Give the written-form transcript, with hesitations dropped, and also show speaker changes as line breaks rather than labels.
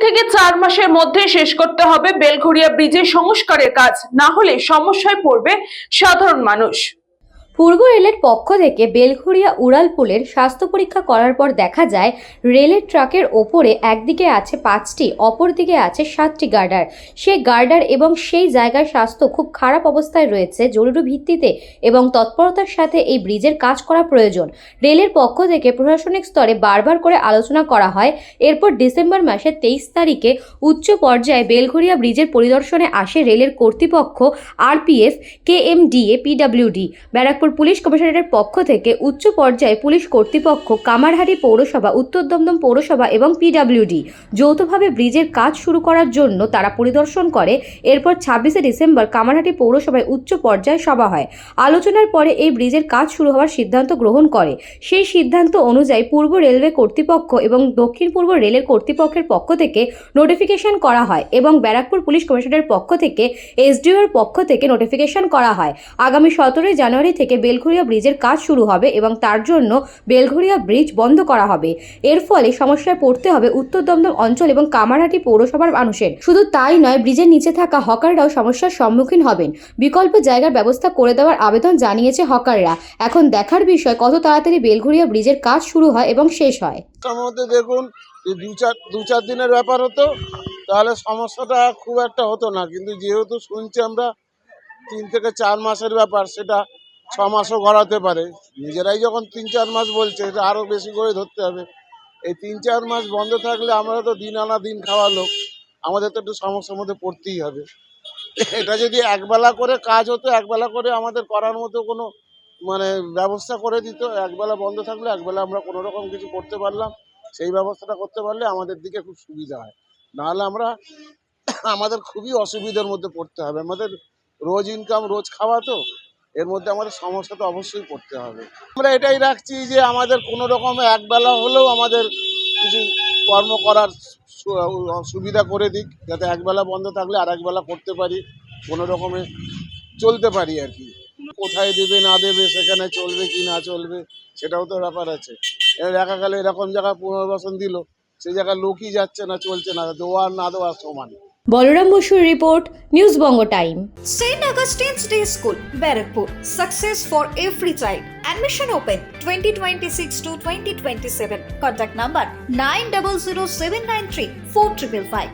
থেকে 4 মাসের মধ্যে শেষ করতে হবে বেলঘরিয়া ব্রিজের সংস্কারের কাজ, না হলে সমস্যায় পড়বে সাধারণ মানুষ।
পূর্ব রেলের পক্ষ থেকে বেলঘরিয়া উড়ালপুলের স্বাস্থ্য পরীক্ষা করার পর দেখা যায় রেলের ট্রাকের ওপরে একদিকে আছে 5টি, অপরদিকে আছে 7টি গার্ডার। সেই গার্ডার এবং সেই জায়গার স্বাস্থ্য খুব খারাপ অবস্থায় রয়েছে। জরুরি ভিত্তিতে এবং তৎপরতার সাথে এই ব্রিজের কাজ করা প্রয়োজন। রেলের পক্ষ থেকে প্রশাসনিক স্তরে বারবার করে আলোচনা করা হয়। এরপর ডিসেম্বর মাসের 23 তারিখে উচ্চ পর্যায়ে বেলঘরিয়া ব্রিজের পরিদর্শনে আসে রেলের কর্তৃপক্ষ, RPF, KMDA, PWD. Barrackpore police কমিশনারের পক্ষ থেকে উচ্চ পর্যায়ে পুলিশ কর্তৃপক্ষ, কামারহাটি পৌরসভা, উত্তর দমদম পৌরসভা এবং পিডব্লিউডি যৌথভাবে ব্রিজের কাজ শুরু করার জন্য তারা পরিদর্শন করে। এরপর 26শে ডিসেম্বর কামারহাটি পৌরসভায় উচ্চ পর্যায়ে সভা হয়। আলোচনার পরে এই ব্রিজের কাজ শুরু হওয়ার সিদ্ধান্ত গ্রহণ করে। সেই সিদ্ধান্ত অনুযায়ী পূর্ব রেলওয়ে কর্তৃপক্ষ এবং দক্ষিণ পূর্ব রেলের কর্তৃপক্ষের পক্ষ থেকে নোটিফিকেশন করা হয় এবং ব্যারাকপুর পুলিশ কমিশনারের পক্ষ থেকে এসডিওর পক্ষ থেকে নোটিফিকেশন করা হয়। আগামী 17 জানুয়ারি থেকে বেলঘরিয়া ব্রিজের কাজ শুরু হবে এবং তার জন্য বেলঘরিয়া ব্রিজ বন্ধ করা হবে। এর ফলে সমস্যায় পড়তে হবে উত্তর দমদম অঞ্চল এবং কামারহাটি পৌরসভার মানুষের। শুধু তাই নয়, ব্রিজের নিচে থাকা হকাররাও সমস্যার সম্মুখীন হবেন। বিকল্প জায়গার ব্যবস্থা করে দেওয়ার আবেদন জানিয়েছে হকাররা। এখন দেখার বিষয় কত তাড়াতাড়ি বেলঘরিয়া ব্রিজের কাজ শুরু হয় এবং শেষ হয়।
তার মধ্যে দেখুন দু চার দিনের ব্যাপার হতো তাহলে সমস্যাটা খুব একটা হতো না, কিন্তু যেহেতু শুনছি আমরা 3 থেকে 4 মাসের ব্যাপার, সেটা 6 মাসও গড়াতে পারে। নিজেরাই যখন 3-4 মাস বলছে, এটা আরও বেশি করে ধরতে হবে। এই 3-4 মাস বন্ধ থাকলে আমরা তো দিন আনা দিন খাওয়া লোক, আমাদের তো একটু সমস্যার মধ্যে পড়তেই হবে। এটা যদি একবেলা করে কাজ হতো, একবেলা করে আমাদের করার মতো কোনো ব্যবস্থা করে দিত, একবেলা বন্ধ থাকলে একবেলা আমরা কোনো রকম কিছু করতে পারলাম, সেই ব্যবস্থাটা করতে পারলে আমাদের দিকে খুব সুবিধা হয়। নাহলে আমাদের খুবই অসুবিধার মধ্যে পড়তে হবে। আমাদের রোজ ইনকাম, রোজ খাওয়া, তো এর মধ্যে আমাদের সমস্যা তো অবশ্যই পড়তে হবে। আমরা এটাই রাখছি যে আমাদের কোনো রকমে একবেলা হলেও আমাদের কিছু কর্ম করার সুবিধা করে দিক, যাতে একবেলা বন্ধ থাকলে আর একবেলা করতে পারি, কোনো রকমে চলতে পারি আর কি। কোথায় দেবে না দেবে, সেখানে চলবে কি না চলবে, সেটাও তো ব্যাপার আছে। দেখা গেলে এরকম জায়গায় পুনর্বাসন দিল, সেই জায়গায় লোকই যাচ্ছে না, চলছে না, দেওয়ার না দেওয়ার সমান।
বলরাম বসুর report, news Banga time.
St. Augustine's Day School, Barakpur. Success for every child. Admission open 2026 to 2027. Contact number 900793 4555.